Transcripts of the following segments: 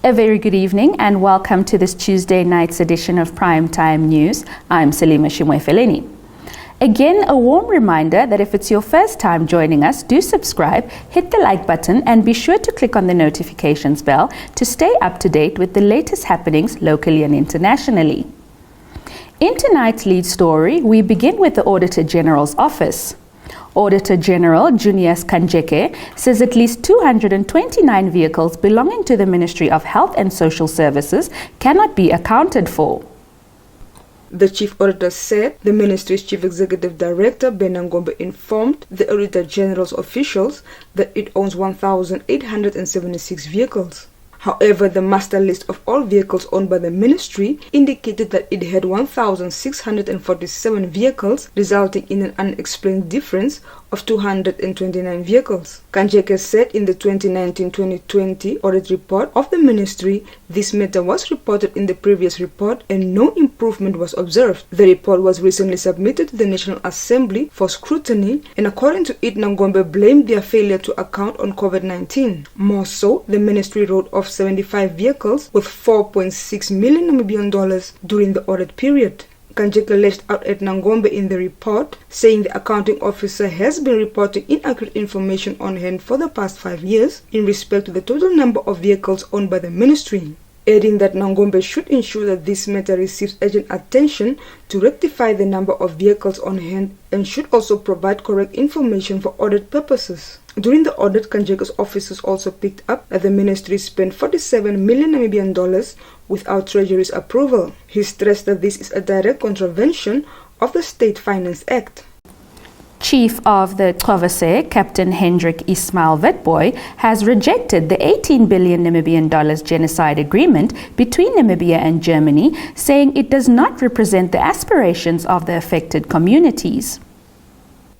A very good evening and welcome to this Tuesday night's edition of Primetime News. I'm Salima Shimwe-Feleni. Again, a warm reminder that if it's your first time joining us, do subscribe, hit the like button and be sure to click on the notifications bell to stay up to date with the latest happenings locally and internationally. In tonight's lead story, we begin with the Auditor General's office. Auditor General Junius Kanjeke says at least 229 vehicles belonging to the Ministry of Health and Social Services cannot be accounted for. The Chief Auditor said the Ministry's Chief Executive Director, Ben Ngombe, informed the Auditor General's officials that it owns 1,876 vehicles. However, the master list of all vehicles owned by the ministry indicated that it had 1,647 vehicles, resulting in an unexplained difference of 229 vehicles. Kanjeke said in the 2019-2020 audit report of the ministry, this matter was reported in the previous report and no improvement was observed. The report was recently submitted to the National Assembly for scrutiny, and according to it, Ngombe blamed their failure to account on COVID-19. More so, the ministry wrote off 75 vehicles with $4.6 million Namibian dollars during the audit period. Kanjeke lashed out at Ngombe in the report, saying the accounting officer has been reporting inaccurate information on hand for the past 5 years in respect to the total number of vehicles owned by the ministry, adding that Ngombe should ensure that this matter receives urgent attention to rectify the number of vehicles on hand and should also provide correct information for audit purposes. During the audit, Kanjeke's officers also picked up that the ministry spent 47 million Namibian dollars without Treasury's approval. He stressed that this is a direct contravention of the State Finance Act. Chief of the Xhosa, Captain Hendrik Ismail Witbooi, has rejected the 18 billion Namibian dollars genocide agreement between Namibia and Germany, saying it does not represent the aspirations of the affected communities.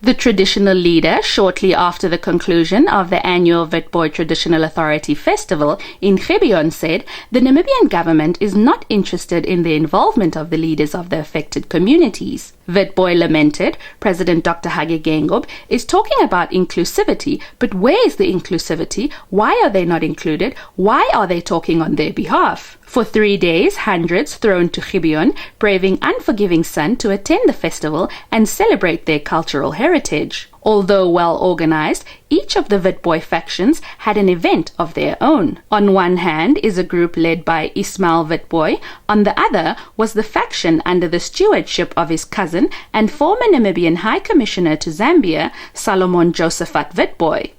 The traditional leader, shortly after the conclusion of the annual Witbooi Traditional Authority Festival in Gibeon, said the Namibian government is not interested in the involvement of the leaders of the affected communities. Witbooi lamented President Dr. Hage Geingob is talking about inclusivity, but where is the inclusivity? Why are they not included? Why are they talking on their behalf? For 3 days, hundreds thrown to Gibeon, braving unforgiving sun to attend the festival and celebrate their cultural heritage. Although well organized, each of the Witbooi factions had an event of their own. On one hand is a group led by Ismail Witbooi, on the other was the faction under the stewardship of his cousin and former Namibian High Commissioner to Zambia, Solomon Josephat Witbooi.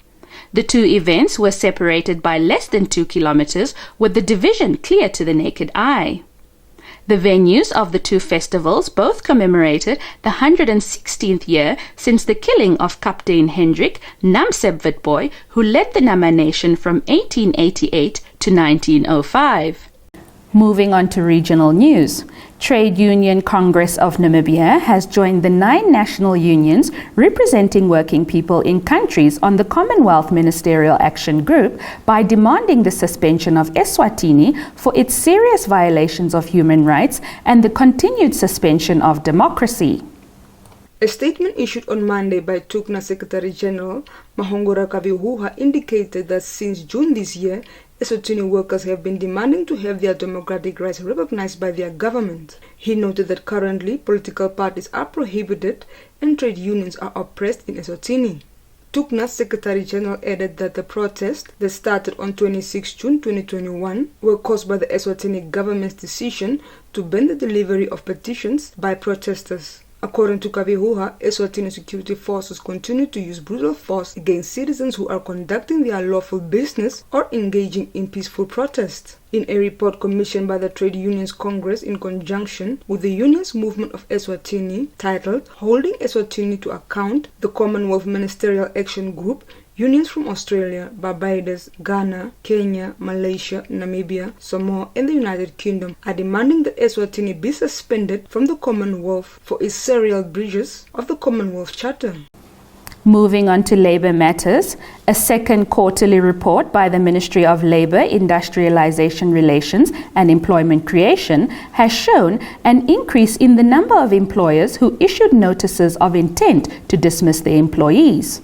The two events were separated by less than 2 kilometers, with the division clear to the naked eye. The venues of the two festivals both commemorated the 116th year since the killing of Captain Hendrik Namseb Witbooi, who led the Nama Nation from 1888 to 1905. Moving on to regional news. Trade Union Congress of Namibia has joined the 9 national unions representing working people in countries on the Commonwealth Ministerial Action Group by demanding the suspension of Eswatini for its serious violations of human rights and the continued suspension of democracy. A statement issued on Monday by TUCNA Secretary General Mahongora Kavihuha indicated that since June this year, Eswatini workers have been demanding to have their democratic rights recognized by their government. He noted that currently political parties are prohibited and trade unions are oppressed in Eswatini. TUCNA's Secretary General added that the protests that started on 26 June 2021 were caused by the Eswatini government's decision to ban the delivery of petitions by protesters. According to Kavihuha, Eswatini security forces continue to use brutal force against citizens who are conducting their lawful business or engaging in peaceful protest. In a report commissioned by the Trade Unions Congress in conjunction with the Unions Movement of Eswatini, titled Holding Eswatini to Account, the Commonwealth Ministerial Action Group, unions from Australia, Barbados, Ghana, Kenya, Malaysia, Namibia, Samoa, and the United Kingdom are demanding that Eswatini be suspended from the Commonwealth for its serial breaches of the Commonwealth Charter. Moving on to labour matters, a second quarterly report by the Ministry of Labour, Industrialisation Relations and Employment Creation has shown an increase in the number of employers who issued notices of intent to dismiss their employees.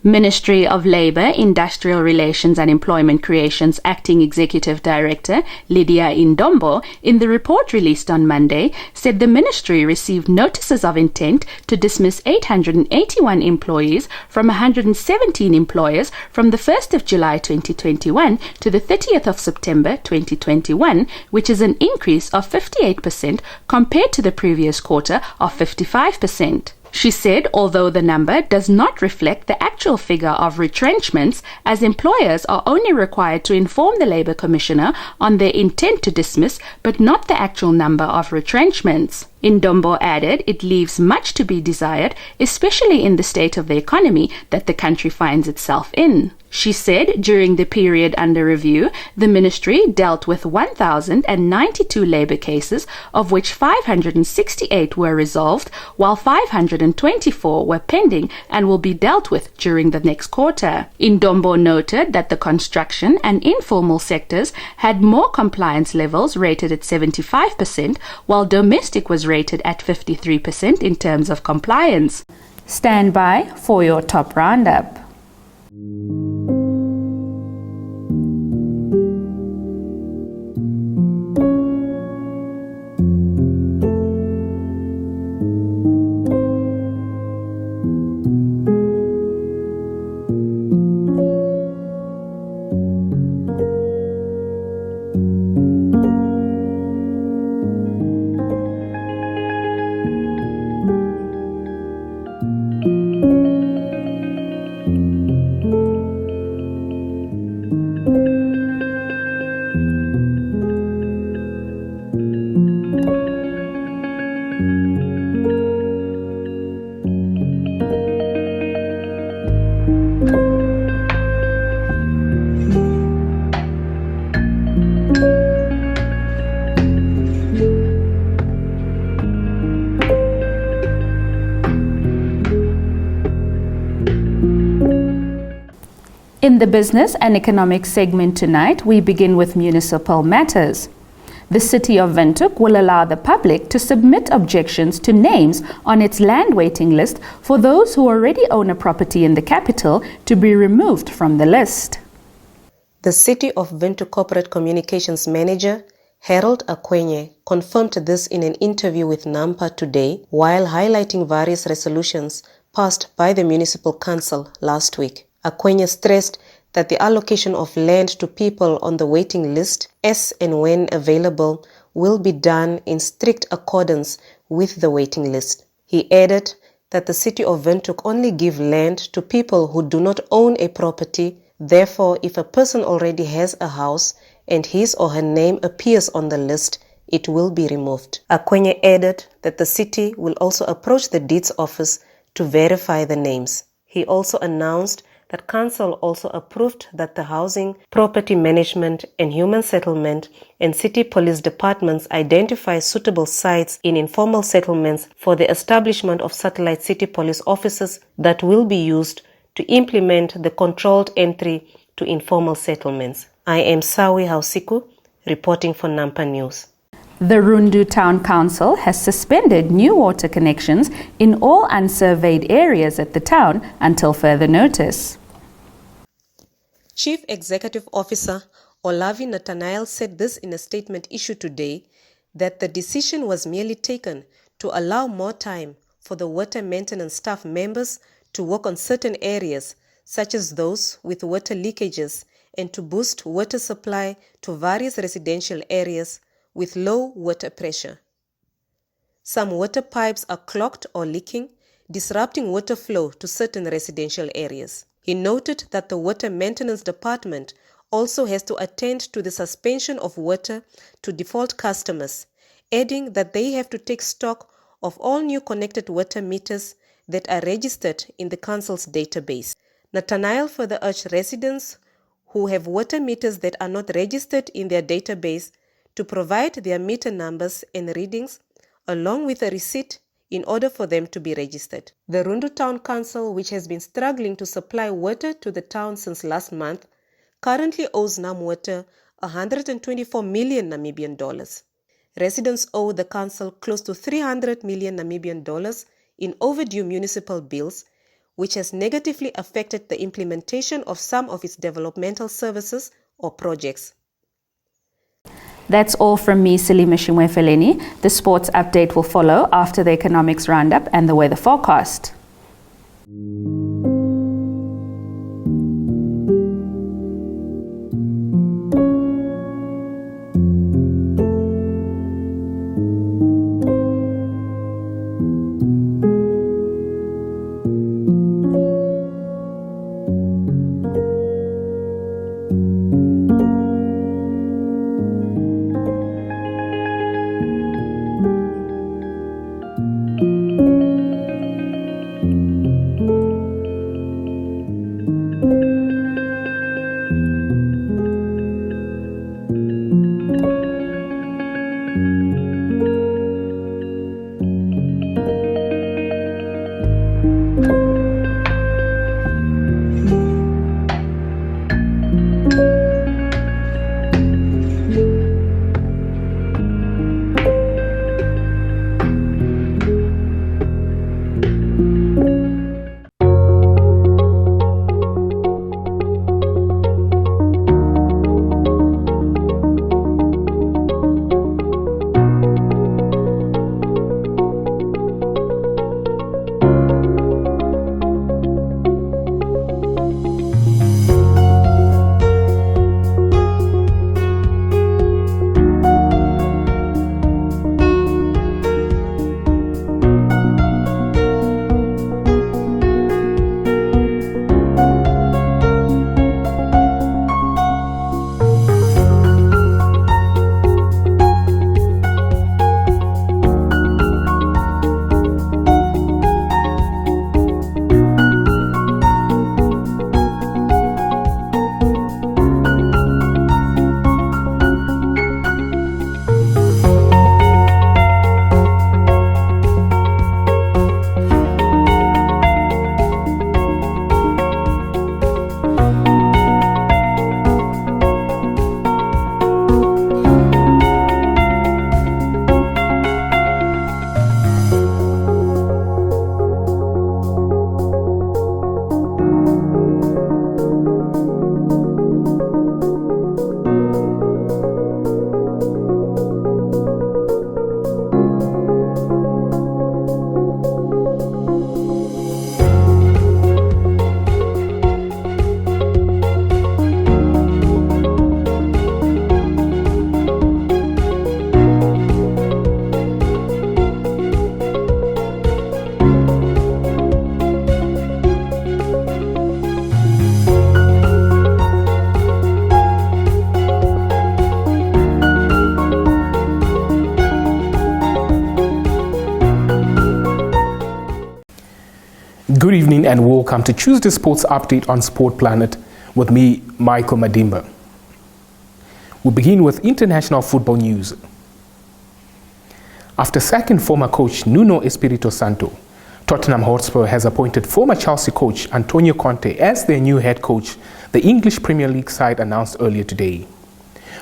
Ministry of Labour, Industrial Relations and Employment Creation's Acting Executive Director, Lydia Indombo, in the report released on Monday, said the ministry received notices of intent to dismiss 881 employees from 117 employers from the 1st of July 2021 to the 30th of September 2021, which is an increase of 58% compared to the previous quarter of 55%. She said although the number does not reflect the actual figure of retrenchments, as employers are only required to inform the Labour Commissioner on their intent to dismiss, but not the actual number of retrenchments. Indombo added it leaves much to be desired, especially in the state of the economy that the country finds itself in. She said during the period under review, the ministry dealt with 1,092 labour cases, of which 568 were resolved, while 524 were pending and will be dealt with during the next quarter. Indombo noted that the construction and informal sectors had more compliance levels rated at 75%, while domestic was rated at 53% in terms of compliance. Stand by for your top roundup. In the business and economic segment tonight, we begin with municipal matters. The city of Windhoek will allow the public to submit objections to names on its land waiting list for those who already own a property in the capital to be removed from the list. The City of Windhoek Corporate Communications Manager, Harold Akwenye, confirmed this in an interview with NAMPA today while highlighting various resolutions passed by the Municipal Council last week. Akwenye stressed that the allocation of land to people on the waiting list, as and when available, will be done in strict accordance with the waiting list. He added that the City of Windhoek only give land to people who do not own a property. Therefore, if a person already has a house and his or her name appears on the list, it will be removed. Akwenye added that the city will also approach the deeds office to verify the names. He also announced that Council also approved that the Housing, Property Management and Human Settlement and City Police Departments identify suitable sites in informal settlements for the establishment of satellite city police offices that will be used to implement the controlled entry to informal settlements. I am Sawi Hausiku, reporting for Nampa News. The Rundu Town Council has suspended new water connections in all unsurveyed areas at the town until further notice. Chief Executive Officer Olavi Nathaniel said this in a statement issued today, that the decision was merely taken to allow more time for the water maintenance staff members to work on certain areas, such as those with water leakages, and to boost water supply to various residential areas with low water pressure. Some water pipes are clogged or leaking, disrupting water flow to certain residential areas. He noted that the Water Maintenance Department also has to attend to the suspension of water to default customers, adding that they have to take stock of all new connected water meters that are registered in the Council's database. Nathaniel further urged residents who have water meters that are not registered in their database to provide their meter numbers and readings along with a receipt in order for them to be registered. The Rundu Town Council, which has been struggling to supply water to the town since last month, currently owes NamWater 124 million Namibian dollars. Residents owe the council close to 300 million Namibian dollars in overdue municipal bills, which has negatively affected the implementation of some of its developmental services or projects. That's all from me, Salima Shimwefeleni. The sports update will follow after the economics roundup and the weather forecast. Good evening and welcome to Tuesday Sports Update on Sport Planet with me, Michael Madimba. We begin with international football news. After sacking former coach Nuno Espirito Santo, Tottenham Hotspur has appointed former Chelsea coach Antonio Conte as their new head coach, the English Premier League side announced earlier today.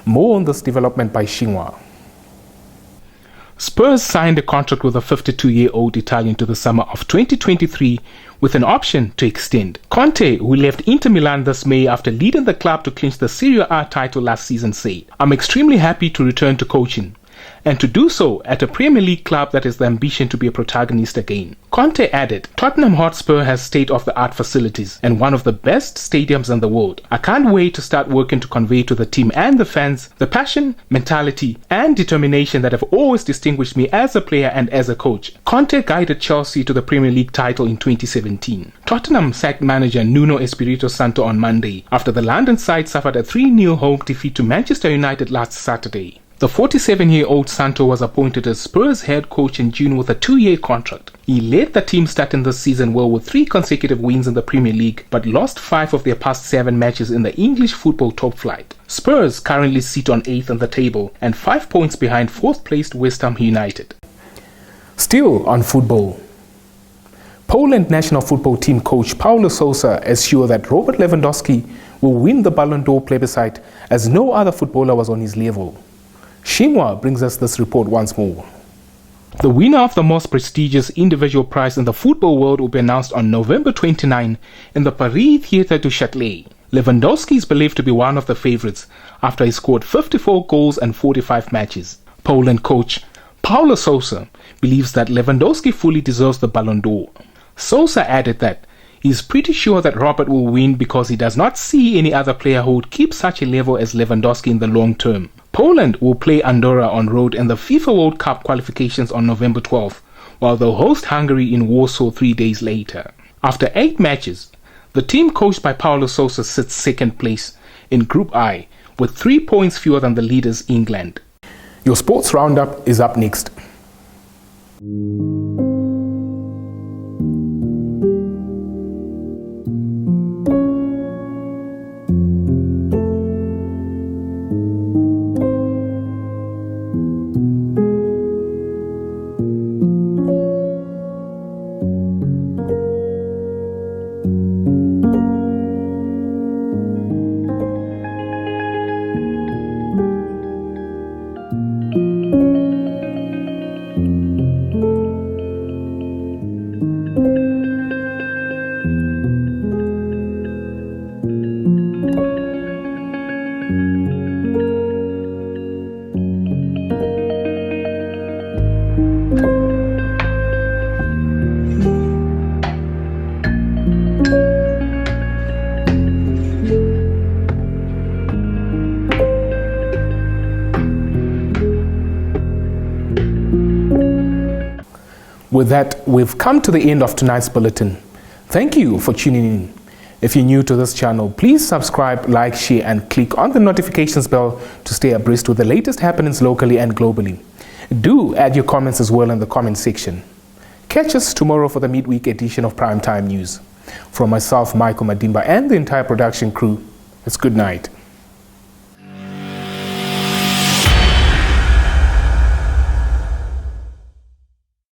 More on this development by Xinhua. Spurs signed a contract with a 52-year-old Italian to the summer of 2023 with an option to extend. Conte, who left Inter Milan this May after leading the club to clinch the Serie A title last season, said, "I'm extremely happy to return to coaching, and to do so at a Premier League club that has the ambition to be a protagonist again." Conte added, "Tottenham Hotspur has state-of-the-art facilities and one of the best stadiums in the world. I can't wait to start working to convey to the team and the fans the passion, mentality and determination that have always distinguished me as a player and as a coach." Conte guided Chelsea to the Premier League title in 2017. Tottenham sacked manager Nuno Espirito Santo on Monday after the London side suffered a 3-0 home defeat to Manchester United last Saturday. The 47-year-old Santo was appointed as Spurs head coach in June with a 2-year contract. He led the team starting this season well with 3 consecutive wins in the Premier League, but lost 5 of their past 7 matches in the English football top flight. Spurs currently sit on 8th on the table and 5 points behind 4th-placed West Ham United. Still on football. Poland national football team coach Paulo Sousa is sure that Robert Lewandowski will win the Ballon d'Or plebiscite as no other footballer was on his level. Xinhua brings us this report once more. The winner of the most prestigious individual prize in the football world will be announced on November 29 in the Paris Theatre du Châtelet. Lewandowski is believed to be one of the favorites after he scored 54 goals in 45 matches. Poland coach Paulo Sousa believes that Lewandowski fully deserves the Ballon d'Or. Sousa added that he is pretty sure that Robert will win because he does not see any other player who would keep such a level as Lewandowski in the long term. Poland will play Andorra on road in the FIFA World Cup qualifications on November 12, while they'll host Hungary in Warsaw 3 days later. After 8 matches, the team coached by Paulo Sousa sits second place in Group I with 3 points fewer than the leaders England. Your sports roundup is up next. With that, we've come to the end of tonight's bulletin. Thank you for tuning in. If you're new to this channel, please subscribe, like, share, and click on the notifications bell to stay abreast with the latest happenings locally and globally. Do add your comments as well in the comment section. Catch us tomorrow for the midweek edition of Primetime News. From myself, Michael Madimba, and the entire production crew, it's good night.